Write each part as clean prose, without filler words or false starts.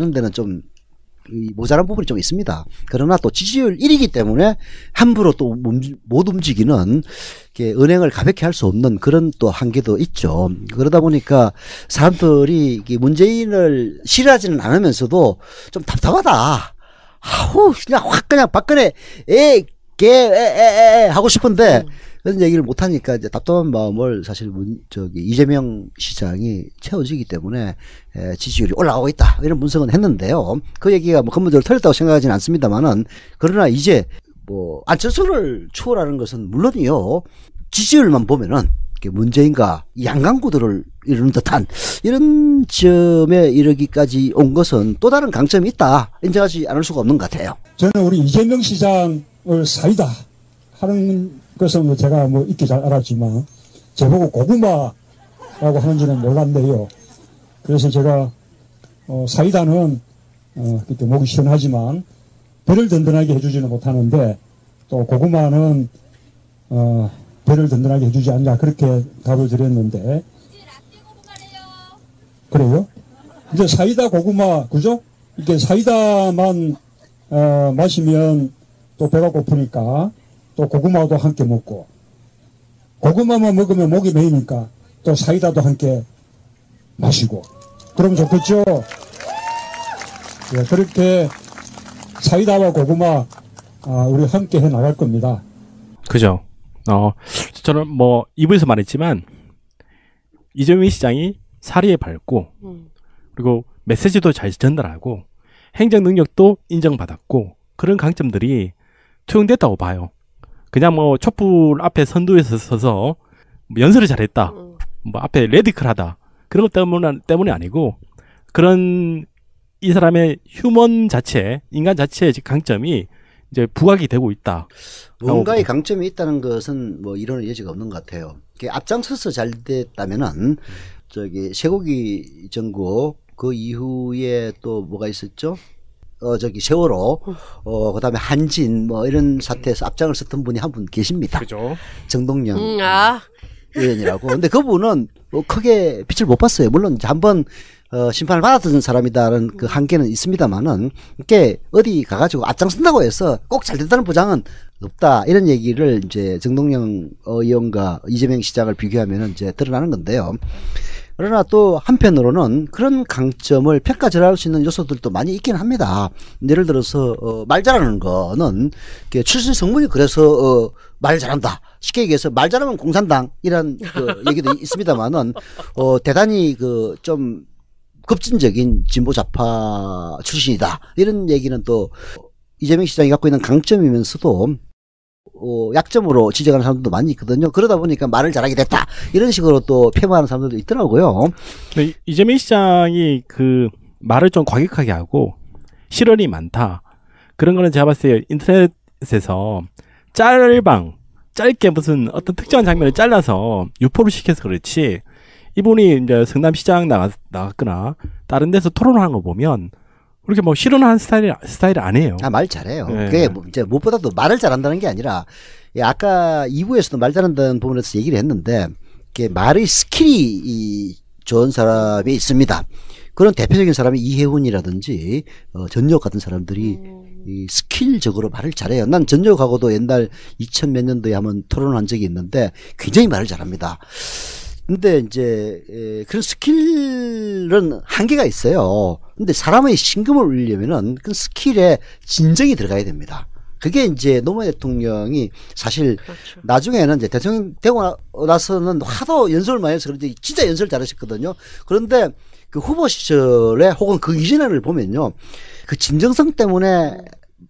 하는 데는 좀 모자란 부분이 좀 있습니다. 그러나 또 지지율 1위이기 때문에 함부로 또 못 움직이는 은행을 가볍게 할 수 없는 그런 또 한계도 있죠. 그러다 보니까 사람들이 문재인을 싫어하지는 않으면서도 좀 답답하다. 아우 그냥 확 그냥 박근혜 하고 싶은데 그런 얘기를 못 하니까 이제 답답한 마음을 사실 이재명 시장이 채워지기 때문에 지지율이 올라가고 있다 이런 분석은 했는데요. 그 얘기가 뭐 근본적으로 틀렸다고 생각하지는 않습니다만은 그러나 이제 뭐 안철수를 추월하는 것은 물론이요. 지지율만 보면은 문재인과 양강구도를 이루는 듯한 이런 점에 이르기까지 온 것은 또 다른 강점이 있다. 인정하지 않을 수가 없는 것 같아요. 저는 우리 이재명 시장을 사이다 하는 것은 제가 뭐 익히 잘 알았지만 제보고 고구마라고 하는지는 몰랐네요. 그래서 제가 사이다는 그렇게 목이 시원하지만 배를 든든하게 해주지는 못하는데 또 고구마는 배를 든든하게 해주지 않냐 그렇게 답을 드렸는데 그래요? 이제 사이다 고구마 그죠? 이게 사이다만 마시면 또 배가 고프니까 또 고구마도 함께 먹고 고구마만 먹으면 목이 메이니까 또 사이다도 함께 마시고 그러면 좋겠죠. 예, 그렇게 사이다와 고구마 우리 함께 해 나갈 겁니다. 그죠. 저는 뭐 이부에서 말했지만 이재명 시장이 사리에 밝고 그리고 메시지도 잘 전달하고 행정 능력도 인정받았고 그런 강점들이 투영됐다고 봐요. 그냥 뭐 촛불 앞에 선두에서 서서 뭐 연설을 잘했다, 뭐 앞에 레디컬하다 그런 것 때문이 아니고 그런 이 사람의 휴먼 자체, 인간 자체의 강점이 이제 부각이 되고 있다. 뭔가의 강점이 있다는 것은 뭐 이론의 여지가 없는 것 같아요. 앞장서서 잘 됐다면은 쇠고기 전국 그 이후에 또 뭐가 있었죠? 세월호, 그 다음에 한진, 뭐, 이런 사태에서 앞장을 섰던 분이 한 분 계십니다. 그죠. 정동영 의원이라고. 근데 그분은 뭐 크게 빛을 못 봤어요. 물론 한번, 심판을 받았던 사람이다는 그 한계는 있습니다만은, 이렇게 어디 가가지고 앞장선다고 해서 꼭 잘 된다는 보장은 없다. 이런 얘기를 이제 정동영 의원과 이재명 시장을 비교하면 이제 드러나는 건데요. 그러나 또 한편으로는 그런 강점을 평가절하할 수 있는 요소들도 많이 있긴 합니다. 예를 들어서 말 잘하는 거는 출신 성분이 그래서 말 잘한다. 쉽게 얘기해서 말 잘하면 공산당 이런 그 얘기도 있습니다만은 대단히 그 좀 급진적인 진보 좌파 출신이다. 이런 얘기는 또 이재명 시장이 갖고 있는 강점이면서도 약점으로 지적하는 사람들도 많이 있거든요. 그러다 보니까 말을 잘하게 됐다. 이런 식으로 또 폄하하는 사람들도 있더라고요. 이재명 시장이 그 말을 좀 과격하게 하고 실언이 많다. 그런 거는 제가 봤을 때 인터넷에서 짧게 무슨 어떤 특정한 장면을 잘라서 유포를 시켜서 그렇지 이분이 이제 성남시장 나갔거나 다른 데서 토론하는 거 보면 그렇게 뭐 실언하는 스타일이 아니에요. 말 잘해요. 네. 그게 이제 무엇보다도 말을 잘한다는 게 아니라, 아까 2부에서도 말 잘한다는 부분에서 얘기를 했는데, 말의 스킬이 좋은 사람이 있습니다. 그런 대표적인 사람이 이혜훈이라든지, 전역 같은 사람들이 이 스킬적으로 말을 잘해요. 난 전역하고도 옛날 2000 몇 년도에 한번 토론을 한 적이 있는데, 굉장히 말을 잘합니다. 근데 이제 그런 스킬은 한계가 있어요. 근데 사람의 심금을 울리려면은 그 스킬에 진정이 들어가야 됩니다. 그게 이제 노무현 대통령이 사실 그렇죠. 나중에는 이제 대통령 되고 나서는 하도 연설을 많이 해서 그런지 진짜 연설 잘하셨거든요. 그런데 그 후보 시절에 혹은 그 이전을 보면요. 그 진정성 때문에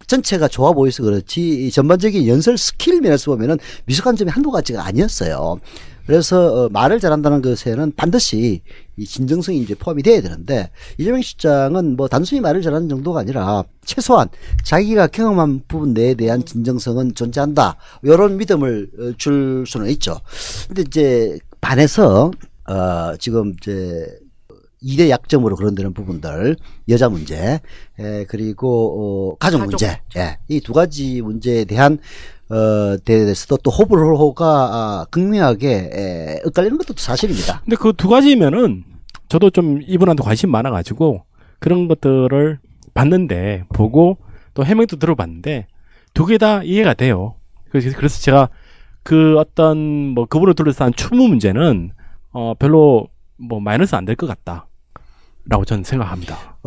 전체가 좋아 보여서 그렇지 전반적인 연설 스킬 면에서 보면은 미숙한 점이 한두 가지가 아니었어요. 그래서 말을 잘한다는 것에는 반드시 이 진정성이 이제 포함이 돼야 되는데 이재명 시장은 뭐 단순히 말을 잘하는 정도가 아니라 최소한 자기가 경험한 부분 내에 대한 진정성은 존재한다. 이런 믿음을 줄 수는 있죠. 근데 이제 반해서 지금 이제 2대 약점으로 거론되는 부분들, 여자 문제, 그리고 가족 문제, 이 두 가지 문제에 대한 대해서도 또 호불호가 극명하게 엇갈리는 것도 사실입니다. 근데 그 두 가지면은 저도 좀 이분한테 관심 많아가지고 그런 것들을 봤는데 보고 또 해명도 들어봤는데 두 개 다 이해가 돼요. 그래서 제가 그 어떤 뭐 그분을 둘러싼 추모 문제는 별로 뭐 마이너스 안 될 것 같다라고 저는 생각합니다.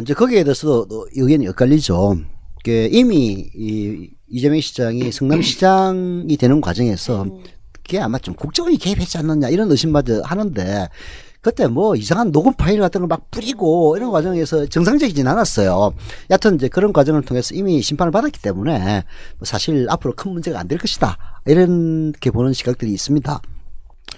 이제 거기에 대해서도 의견이 엇갈리죠. 이미 이재명 시장이 성남시장이 되는 과정에서 그게 아마 좀 국정원이 개입했지 않느냐 이런 의심마저 하는데 그때 뭐 이상한 녹음 파일 같은 걸 막 뿌리고 이런 과정에서 정상적이진 않았어요. 여하튼 이제 그런 과정을 통해서 이미 심판을 받았기 때문에 사실 앞으로 큰 문제가 안 될 것이다 이렇게 보는 시각들이 있습니다.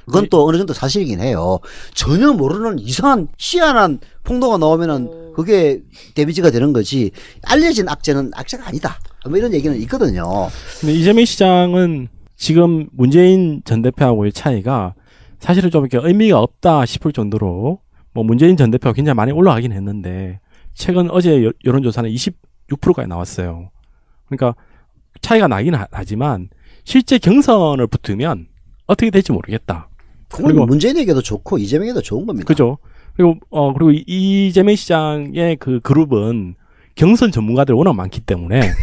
그건 또 어느 정도 사실이긴 해요. 전혀 모르는 이상한 희한한 폭로가 나오면은 그게 데미지가 되는 거지 알려진 악재는 악재가 아니다 뭐 이런 얘기는 있거든요. 근데 이재명 시장은 지금 문재인 전 대표하고의 차이가 사실은 좀 이렇게 의미가 없다 싶을 정도로 뭐 문재인 전 대표가 굉장히 많이 올라가긴 했는데 최근 어제 여론조사는 26%까지 나왔어요. 그러니까 차이가 나긴 하지만 실제 경선을 붙으면 어떻게 될지 모르겠다. 그리고 문재인에게도 좋고 이재명에게도 좋은 겁니다. 그죠. 그리고 이재명 시장의 그 그룹은 경선 전문가들이 워낙 많기 때문에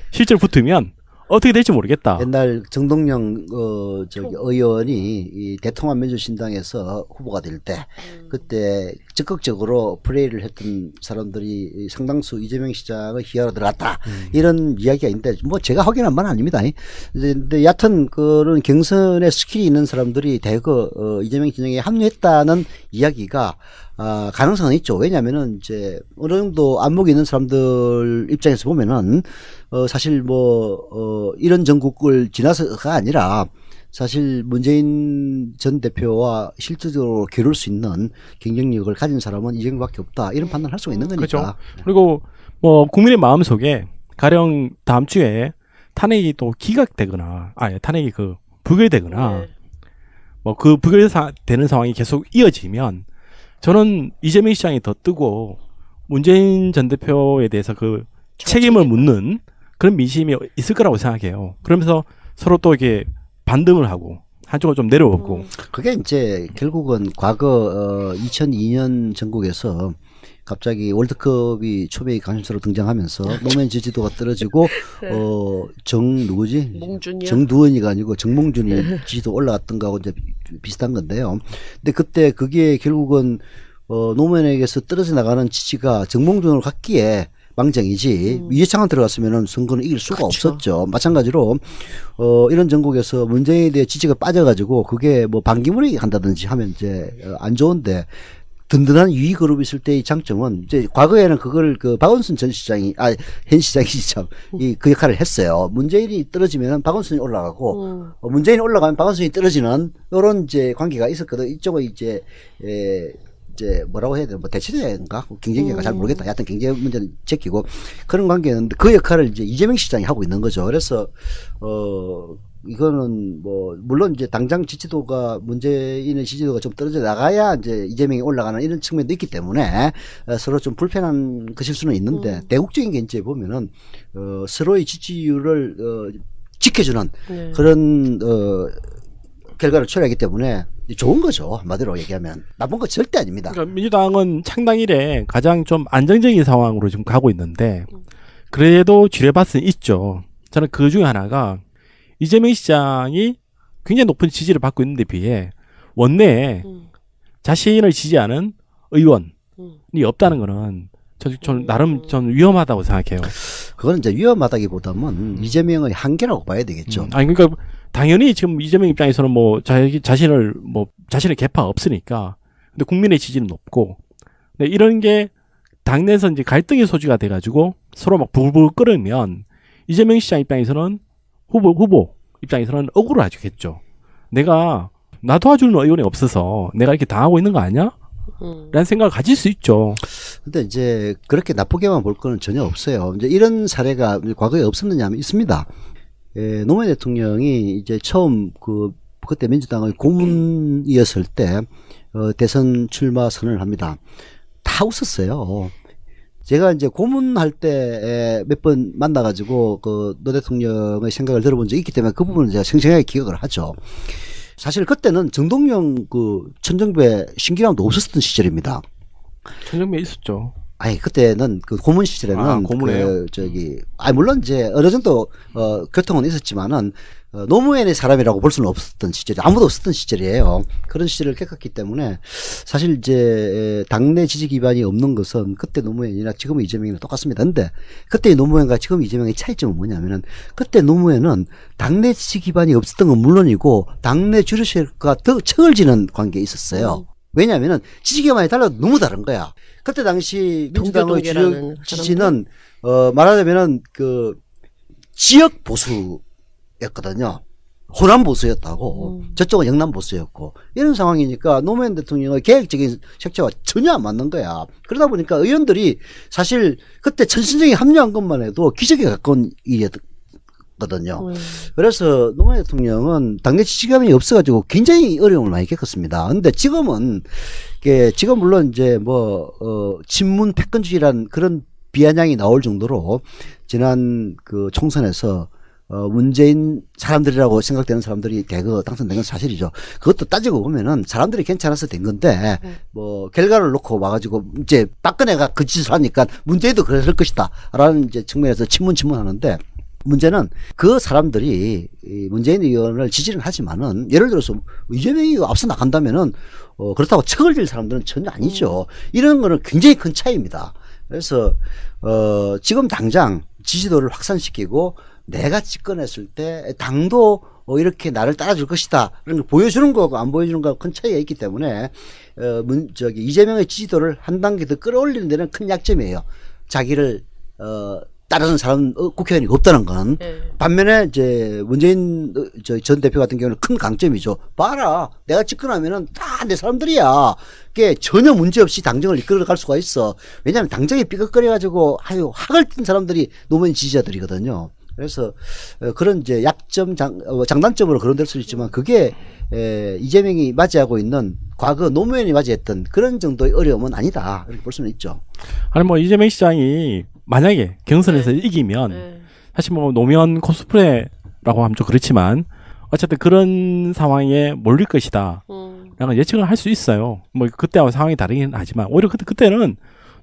실제로 붙으면 어떻게 될지 모르겠다. 옛날 정동영 의원이 이 대통합 민주신당에서 후보가 될 때 그때 적극적으로 플레이를 했던 사람들이 상당수 이재명 시장의 희화로 들어갔다 이런 이야기가 있는데 뭐 제가 확인한 바는 아닙니다. 근데 여하튼 그런 경선에 스킬이 있는 사람들이 대거 이재명 진영에 합류했다는 이야기가 가능성은 있죠. 왜냐면은 이제 어느 정도 안목이 있는 사람들 입장에서 보면은 사실 이런 전국을 지나서가 아니라 사실 문재인 전 대표와 실질적으로 겨룰 수 있는 경쟁력을 가진 사람은 이재명밖에 없다. 이런 판단을 할 수가 있는 거니까. 그렇죠. 그리고 뭐 국민의 마음속에 가령 다음 주에 탄핵이 또 기각되거나 탄핵이 부결되거나 뭐 그 부결되는 상황이 계속 이어지면 저는 이재명 시장이 더 뜨고 문재인 전 대표에 대해서 그 책임을 묻는 그런 민심이 있을 거라고 생각해요. 그러면서 서로 또 이렇게 반등을 하고 한쪽을 좀 내려오고. 그게 이제 결국은 과거 2002년 전국에서 갑자기 월드컵이 초미의 관심사로 등장하면서 노무현 지지도가 떨어지고 정두원이가 아니고 정몽준이 지지도 올라갔던 거하고 이제 비슷한 건데요. 근데 그때 그게 결국은 노무현에게서 떨어져 나가는 지지가 정몽준으로 갔기에 망정이지 이해창만 들어갔으면은 선거는 이길 수가 없었죠. 마찬가지로 이런 전국에서 문재인에 대해 지지가 빠져가지고 그게 뭐 반기문이 한다든지 하면 이제 안 좋은데 든든한 유위 그룹이 있을 때의 장점은 이제 과거에는 그걸 박원순 전 시장이 현 시장이 참 그 역할을 했어요. 문재인이 떨어지면 박원순이 올라가고 문재인이 올라가면 박원순이 떨어지는 이런 이제 관계가 있었거든. 이쪽은 이제 뭐라고 해야 되나 뭐 대체제인가 경쟁자가 잘 모르겠다. 하여튼 경제 문제는 제끼고 그런 관계였는데 그 역할을 이제 이재명 시장이 하고 있는 거죠. 그래서 이거는 뭐 물론 이제 당장 지지도가 문재인의 지지도가 좀 떨어져 나가야 이제 이재명이 올라가는 이런 측면도 있기 때문에 서로 좀 불편한 것일 수는 있는데 대국적인 게 이제 보면은 서로의 지지율을 지켜주는 그런 결과를 초래하기 때문에 좋은 거죠. 한마디로 얘기하면 나쁜 거 절대 아닙니다. 그러니까 민주당은 창당 이래 가장 좀 안정적인 상황으로 지금 가고 있는데 그래도 지뢰밭은 있죠. 저는 그 중에 하나가 이재명 시장이 굉장히 높은 지지를 받고 있는데 비해 원내에 자신을 지지하는 의원이 없다는 거는 저는 나름 위험하다고 생각해요. 그건 이제 위험하다기보다는 이재명의 한계라고 봐야 되겠죠. 그러니까 당연히 지금 이재명 입장에서는 뭐 자신의 개파 없으니까 근데 국민의 지지는 높고 근데 이런 게 당내에서 이제 갈등의 소지가 돼가지고 서로 막 불불 끓으면 이재명 시장 입장에서는 후보 입장에서는 억울하겠죠. 나 도와주는 의원이 없어서 내가 이렇게 당하고 있는 거 아니야? 라는 생각을 가질 수 있죠. 근데 이제 그렇게 나쁘게만 볼 거는 전혀 없어요. 이제 이런 사례가 과거에 없었느냐 하면 있습니다. 노무현 대통령이 이제 처음 그때 민주당의 고문이었을 때 대선 출마 선언을 합니다. 다 웃었어요. 제가 이제 고문할 때 몇 번 만나가지고 노 대통령의 생각을 들어본 적이 있기 때문에 그 부분은 제가 생생하게 기억을 하죠. 사실 그때는 정동영 천정배 신기남도 없었던 시절입니다. 천정배 있었죠. 아니 그때는 그 고문 시절에는 고문이에요? 그 저기 물론 이제 어느 정도 교통은 있었지만은 노무현의 사람이라고 볼 수는 없었던 시절이 아무도 없었던 시절이에요. 그런 시절을 겪었기 때문에 사실 이제 당내 지지 기반이 없는 것은 그때 노무현이나 지금 이재명이나 똑같습니다. 근데 그때 노무현과 지금 이재명의 차이점은 뭐냐면은 그때 노무현은 당내 지지 기반이 없었던 건 물론이고 당내 주류세력과 더 척을 지는 관계에 있었어요. 왜냐하면은 지지 기반이 달라도 너무 다른 거야. 그때 당시 민주당의 주요 지지는 말하자면은 그 지역 보수였거든요. 호남 보수였다고 저쪽은 영남 보수였고 이런 상황이니까 노무현 대통령의 계획적인 색채와 전혀 안 맞는 거야. 그러다 보니까 의원들이 사실 그때 천신정이 합류한 것만 해도 기적에 가까운 일이었거든요. 그래서 노무현 대통령은 당내 지지감이 없어가지고 굉장히 어려움을 많이 겪었습니다. 근데 지금은 지금 물론 이제 친문 패권주의란 그런 비아냥이 나올 정도로 지난 그 총선에서 문재인 사람들이라고 생각되는 사람들이 대거 당선된 건 사실이죠. 그것도 따지고 보면은 사람들이 괜찮아서 된 건데 결과를 놓고 와가지고 이제 박근혜가 그 짓을 하니까 문재인도 그랬을 것이다 라는 이제 측면에서 친문하는데 문제는 그 사람들이 문재인 의원을 지지는 하지만은 예를 들어서 이재명이 앞서 나간다면은 그렇다고 척을 질 사람들은 전혀 아니죠. 이런 거는 굉장히 큰 차이입니다. 그래서 지금 당장 지지도를 확산시키고 내가 집권했을 때 당도 이렇게 나를 따라줄 것이다 이런 걸 보여주는 거하고 안 보여주는 거하고 큰 차이가 있기 때문에 이재명의 지지도를 한 단계 더 끌어올리는 데는 큰 약점이에요. 자기를 따르는 사람 국회의원이 없다는 건. 반면에 이제 문재인 전 대표 같은 경우는 큰 강점이죠. 봐라, 내가 집권하면은 다 내 사람들이야. 그게 전혀 문제 없이 당정을 이끌어갈 수가 있어. 왜냐하면 당정이 삐걱거려가지고 학을 뜬 사람들이 노무현 지지자들이거든요. 그래서 그런 이제 약점 장단점으로 그런 될 수 있지만 그게 이재명이 맞이하고 있는 과거 노무현이 맞이했던 그런 정도의 어려움은 아니다 이렇게 볼 수는 있죠. 아니 이재명 시장이 만약에 경선에서 이기면 사실 노무현 코스프레라고 하면 좀 그렇지만 어쨌든 그런 상황에 몰릴 것이다 라는 예측을 할 수 있어요. 그때와 상황이 다르긴 하지만 오히려 그때는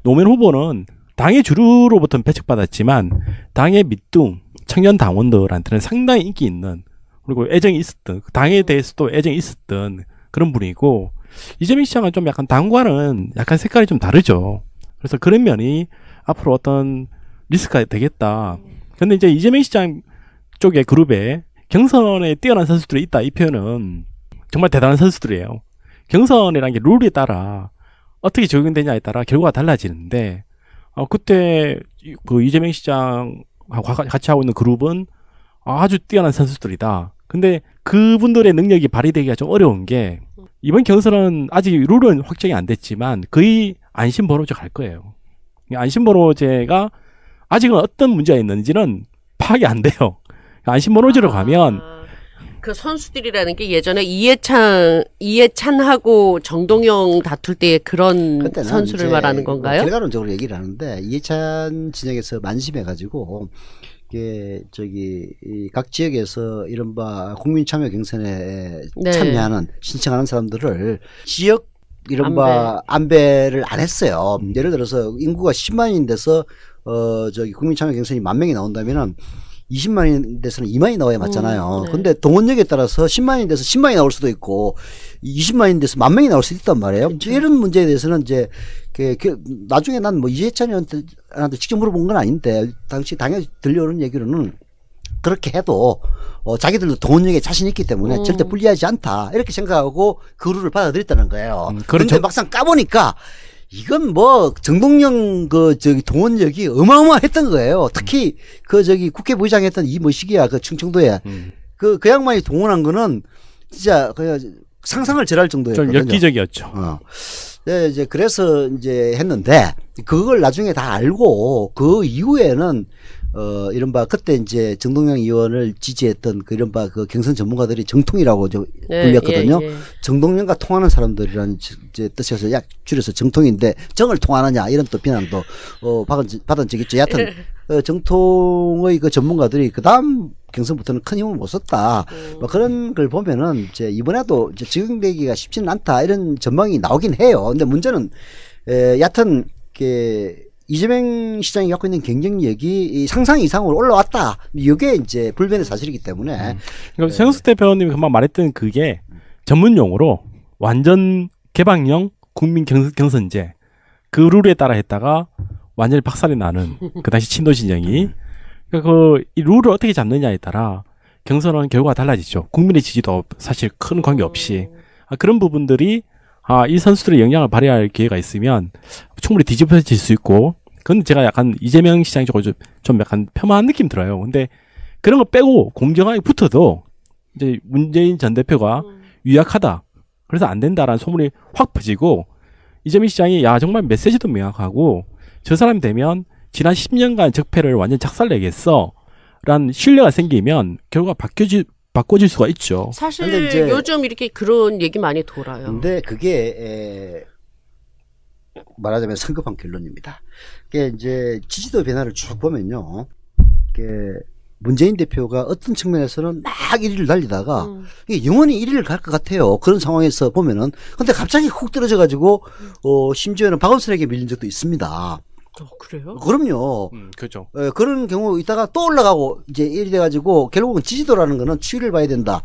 노무현 후보는 당의 주류로부터는 배척받았지만 당의 밑둥 청년 당원들한테는 상당히 인기 있는 그리고 애정이 있었던 당에 대해서도 애정이 있었던 그런 분이고 이재명 시장은 좀 약간 당과는 약간 색깔이 좀 다르죠. 그래서 그런 면이 앞으로 어떤 리스크가 되겠다. 근데 이제 이재명 시장 쪽의 그룹에 경선에 뛰어난 선수들이 있다 이 표현은 정말 대단한 선수들이에요. 경선이라는 게 룰에 따라 어떻게 적용되냐에 따라 결과가 달라지는데 그때 그 이재명 시장 같이 하고 있는 그룹은 아주 뛰어난 선수들이다. 근데 그분들의 능력이 발휘되기가 좀 어려운 게 이번 경선은 아직 룰은 확정이 안 됐지만 거의 안심번호제 갈 거예요. 안심번호제가 아직은 어떤 문제가 있는지는 파악이 안 돼요. 안심번호제로 가면 그 선수들이라는 게 예전에 이해찬하고 정동영 다툴 때의 그런 선수를 말하는 건가요? 결과론적으로 얘기를 하는데 이해찬 진영에서 만심해가지고 이게 각 지역에서 이른바 국민참여 경선에 참여하는 신청하는 사람들을 지역 이른바 안배를 안 했어요. 예를 들어서 인구가 10만인 데서 국민참여 경선이 10,000명이 나온다면은 20만인 데서는 2만이 나와야 맞잖아요. 근데 동원력에 따라서 10만인 데서 10만이 나올 수도 있고 20만인 데서 10,000명이 나올 수도 있단 말이에요. 그렇죠. 이런 문제에 대해서는 이제 나중에 난 이해찬이한테 직접 물어본 건 아닌데 당시 당연히 들려오는 얘기로는 그렇게 해도 자기들도 동원력에 자신 있기 때문에 절대 불리하지 않다 이렇게 생각하고 그 룰을 받아들였다는 거예요. 그런데 막상 까보니까 이건 정동영 동원력이 어마어마했던 거예요. 특히 국회 부의장 했던 이 뭐시기야 충청도에 그 양반이 동원한 거는 진짜 상상을 절할 정도였거든요. 좀 엽기적이었죠. 네, 그래서 했는데 그걸 나중에 다 알고 그 이후에는 이른바 그때 정동영 의원을 지지했던 이른바 경선 전문가들이 정통이라고 불렸거든요. 정동영과 통하는 사람들이라는 뜻에서 줄여서 정통인데 정을 통하느냐 이런 또 비난도 받은 적이 있죠. 여하튼 정통의 전문가들이 그다음 경선부터는 큰 힘을 못 썼다. 그런 걸 보면은 이번에도 적용되기가 쉽지는 않다 이런 전망이 나오긴 해요. 근데 문제는 여하튼 이재명 시장이 갖고 있는 경쟁력이 이 상상 이상으로 올라왔다. 이게 이제 불변의 사실이기 때문에. 그러니까 최영수 대표님이 금방 말했던 그게 전문 용어로 완전 개방형 국민 경선제 그 룰에 따라 했다가 완전히 박살이 나는 그 당시 친노 진영이 그러니까 이 룰을 어떻게 잡느냐에 따라 경선은 결과가 달라지죠. 국민의 지지도 사실 큰 관계 없이 그런 부분들이 이 선수들의 영향을 발휘할 기회가 있으면 충분히 뒤집어질 수 있고 그건 제가 약간 이재명 시장이 좀 약간 폄하한 느낌 들어요. 근데 그런 거 빼고 공정하게 붙어도 이제 문재인 전 대표가 유약하다. 그래서 안 된다라는 소문이 확 퍼지고 이재명 시장이 야 정말 메시지도 명확하고 저 사람이 되면 지난 10년간 적폐를 완전 작살내겠어 라는 신뢰가 생기면 결과가 바꿔질 수가 있죠. 사실 이제 요즘 이렇게 그런 얘기 많이 돌아요. 근데 그게 말하자면 성급한 결론입니다. 그게 이제 지지도 변화를 쭉 보면요. 문재인 대표가 어떤 측면에서는 막 1위를 달리다가 이게 영원히 1위를 갈 것 같아요. 그런 상황에서 보면은. 근데 갑자기 훅 떨어져가지고 심지어는 박원순에게 밀린 적도 있습니다. 그래요? 그럼요. 그렇죠. 그런 경우 있다가 또 올라가고 이제 1위 돼가지고 결국은 지지도라는 거는 추이를 봐야 된다.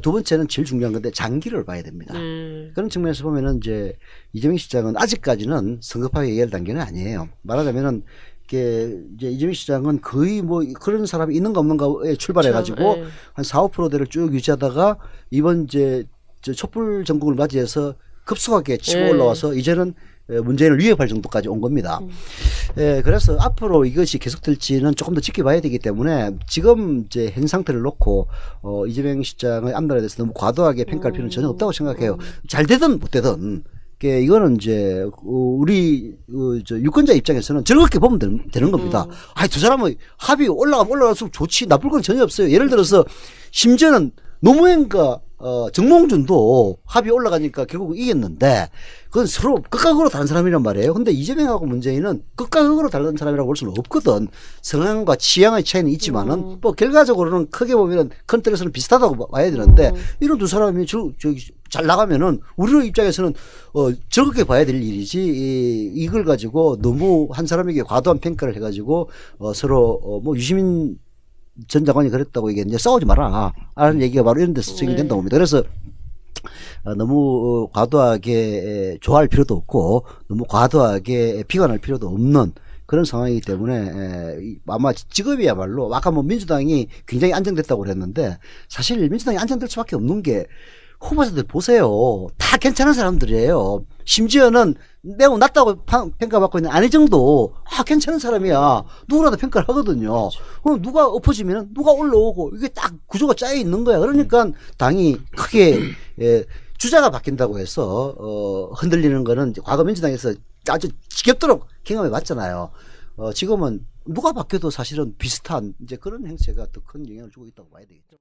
두 번째는 제일 중요한 건데 장기를 봐야 됩니다. 그런 측면에서 보면은 이제 이재명 시장은 아직까지는 성급하게 얘기할 단계는 아니에요. 말하자면은 이제 이재명 시장은 거의 뭐 그런 사람이 있는가 없는가에 출발해가지고 그렇죠. 한 4~5%대를 쭉 유지하다가 이번 이제 촛불 전국을 맞이해서 급속하게 치고 올라와서 이제는 문재인을 위협할 정도까지 온 겁니다. 그래서 앞으로 이것이 계속될지는 조금 더 지켜봐야 되기 때문에 지금 이제 현 상태를 놓고 이재명 시장의 앞날에 대해서 너무 과도하게 평가할 필요는 전혀 없다고 생각해요. 잘 되든 못 되든. 이거는 이제 우리 유권자 입장에서는 즐겁게 보면 되는 겁니다. 아니 두 사람은 합이 올라갈수록 좋지 나쁠 건 전혀 없어요. 예를 들어서 심지어는 노무현과 정몽준도 합이 올라가니까 결국 이겼는데 그건 서로 극과 극으로 다른 사람이란 말이에요. 근데 이재명하고 문재인은 극과 극으로 다른 사람이라고 볼 수는 없거든. 성향과 취향의 차이는 있지만은 뭐 결과적으로는 크게 보면은 큰 틀에서는 비슷하다고 봐야 되는데 이런 두 사람이 잘 나가면은 우리 입장에서는 즐겁게 봐야 될 일이지 이걸 가지고 너무 한 사람에게 과도한 평가를 해가지고 서로 뭐 유시민 전 장관이 그랬다고 이게 이제 싸우지 마라 라는 얘기가 바로 이런 데서 적용된다고 봅니다. 그래서 너무 과도하게 좋아할 필요도 없고 너무 과도하게 비관할 필요도 없는 그런 상황이기 때문에 아마 지금이야말로 아까 뭐 민주당이 굉장히 안정됐다고 그랬는데 사실 민주당이 안정될 수밖에 없는 게 후보자들 보세요. 다 괜찮은 사람들이에요. 심지어는 매우 낮다고 평가받고 있는 안희정도 괜찮은 사람이야. 누구라도 평가를 하거든요. 그럼 누가 엎어지면 누가 올라오고 이게 딱 구조가 짜여 있는 거야. 그러니까 당이 크게 주자가 바뀐다고 해서 흔들리는 거는 과거 민주당에서 아주 지겹도록 경험해 봤잖아요. 지금은 누가 바뀌어도 사실은 비슷한 이제 그런 행세가 더 큰 영향을 주고 있다고 봐야 되겠죠.